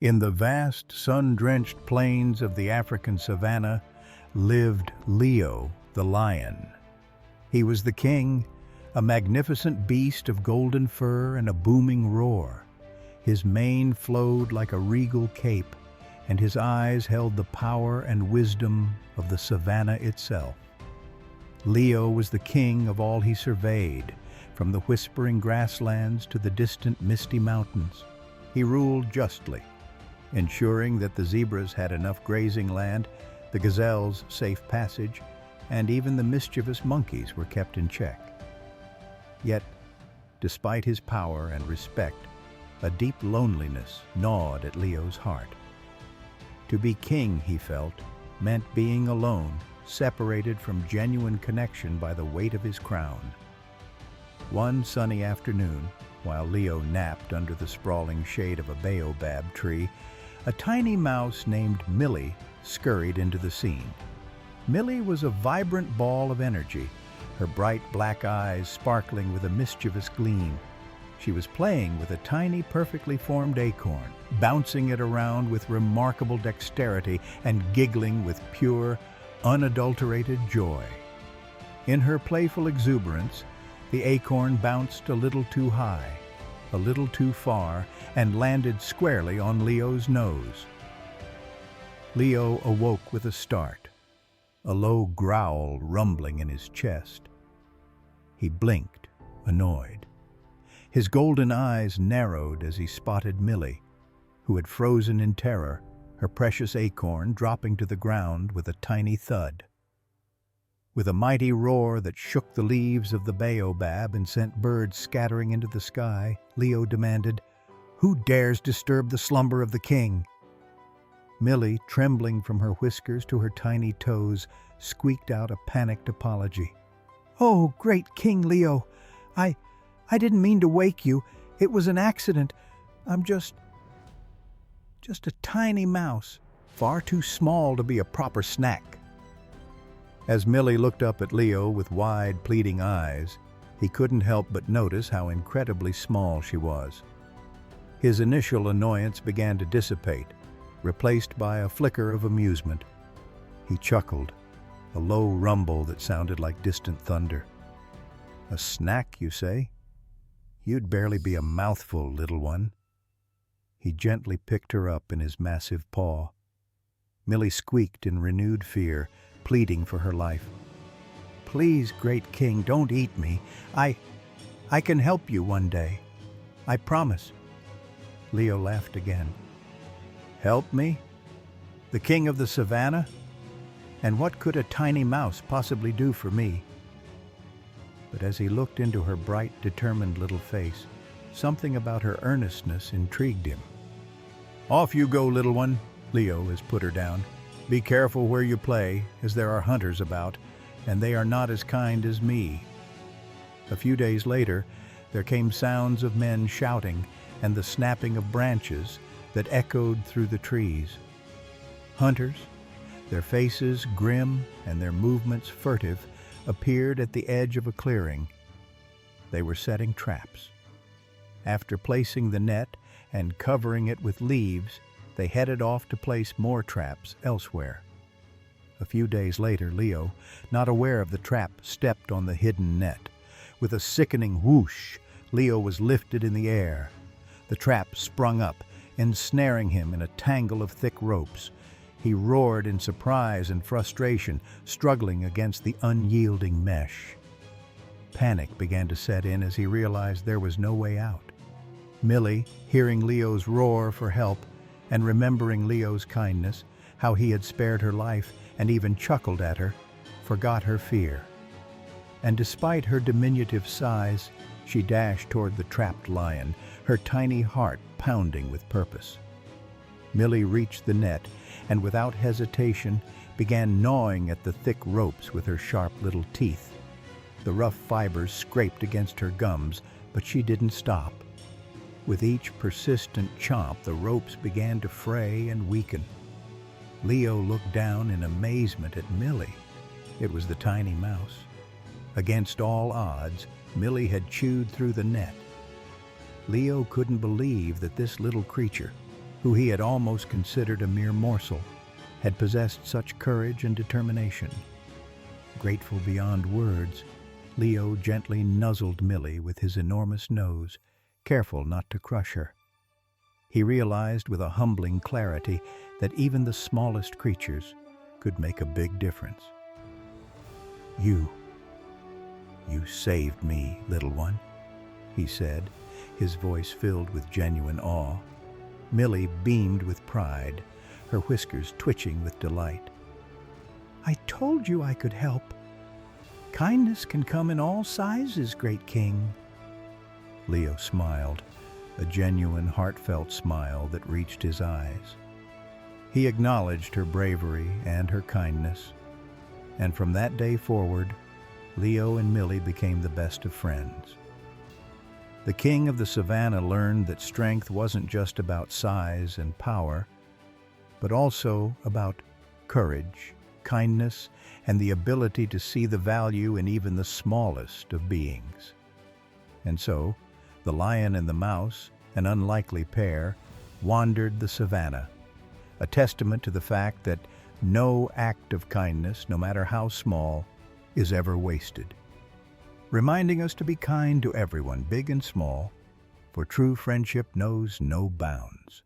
In the vast, sun-drenched plains of the African savanna lived Leo the lion. He was the king, a magnificent beast of golden fur and a booming roar. His mane flowed like a regal cape, and his eyes held the power and wisdom of the savanna itself. Leo was the king of all he surveyed, from the whispering grasslands to the distant misty mountains. He ruled justly, ensuring that the zebras had enough grazing land, the gazelles safe passage, and even the mischievous monkeys were kept in check. Yet, despite his power and respect, a deep loneliness gnawed at Leo's heart. To be king, he felt, meant being alone, separated from genuine connection by the weight of his crown. One sunny afternoon, while Leo napped under the sprawling shade of a baobab tree, a tiny mouse named Millie scurried into the scene. Millie was a vibrant ball of energy, her bright black eyes sparkling with a mischievous gleam. She was playing with a tiny, perfectly formed acorn, bouncing it around with remarkable dexterity and giggling with pure, unadulterated joy. In her playful exuberance, the acorn bounced a little too high, a little too far, and landed squarely on Leo's nose. Leo awoke with a start, a low growl rumbling in his chest. He blinked, annoyed. His golden eyes narrowed as he spotted Millie, who had frozen in terror, her precious acorn dropping to the ground with a tiny thud. With a mighty roar that shook the leaves of the baobab and sent birds scattering into the sky, Leo demanded, "Who dares disturb the slumber of the king?" Millie, trembling from her whiskers to her tiny toes, squeaked out a panicked apology. "Oh, great King Leo, I didn't mean to wake you. It was an accident. I'm just a tiny mouse, far too small to be a proper snack." As Millie looked up at Leo with wide, pleading eyes, he couldn't help but notice how incredibly small she was. His initial annoyance began to dissipate, replaced by a flicker of amusement. He chuckled, a low rumble that sounded like distant thunder. "A snack, you say? You'd barely be a mouthful, little one." He gently picked her up in his massive paw. Millie squeaked in renewed fear, pleading for her life. "Please, great king, don't eat me. I can help you one day. I promise." Leo laughed again. "Help me? The king of the savanna? And what could a tiny mouse possibly do for me?" But as he looked into her bright, determined little face, something about her earnestness intrigued him. "Off you go, little one," Leo has put her down. "Be careful where you play, as there are hunters about, and they are not as kind as me." A few days later, there came sounds of men shouting and the snapping of branches that echoed through the trees. Hunters, their faces grim and their movements furtive, appeared at the edge of a clearing. They were setting traps. After placing the net and covering it with leaves, they headed off to place more traps elsewhere. A few days later, Leo, not aware of the trap, stepped on the hidden net. With a sickening whoosh, Leo was lifted in the air. The trap sprung up, ensnaring him in a tangle of thick ropes. He roared in surprise and frustration, struggling against the unyielding mesh. Panic began to set in as he realized there was no way out. Millie, hearing Leo's roar for help and remembering Leo's kindness, how he had spared her life and even chuckled at her, forgot her fear. And despite her diminutive size, she dashed toward the trapped lion, her tiny heart pounding with purpose. Millie reached the net and without hesitation began gnawing at the thick ropes with her sharp little teeth. The rough fibers scraped against her gums, but she didn't stop. With each persistent chomp, the ropes began to fray and weaken. Leo looked down in amazement at Millie. It was the tiny mouse. Against all odds, Millie had chewed through the net. Leo couldn't believe that this little creature, who he had almost considered a mere morsel, had possessed such courage and determination. Grateful beyond words, Leo gently nuzzled Millie with his enormous nose, careful not to crush her. He realized with a humbling clarity that even the smallest creatures could make a big difference. You saved me, little one," he said, his voice filled with genuine awe. Millie beamed with pride, her whiskers twitching with delight. "I told you I could help. Kindness can come in all sizes, great king." Leo smiled, a genuine, heartfelt smile that reached his eyes. He acknowledged her bravery and her kindness, and from that day forward, Leo and Millie became the best of friends. The king of the Savanna learned that strength wasn't just about size and power, but also about courage, kindness, and the ability to see the value in even the smallest of beings. And so, the lion and the mouse, an unlikely pair, wandered the Savanna, a testament to the fact that no act of kindness, no matter how small, is ever wasted. Reminding us to be kind to everyone, big and small, for true friendship knows no bounds.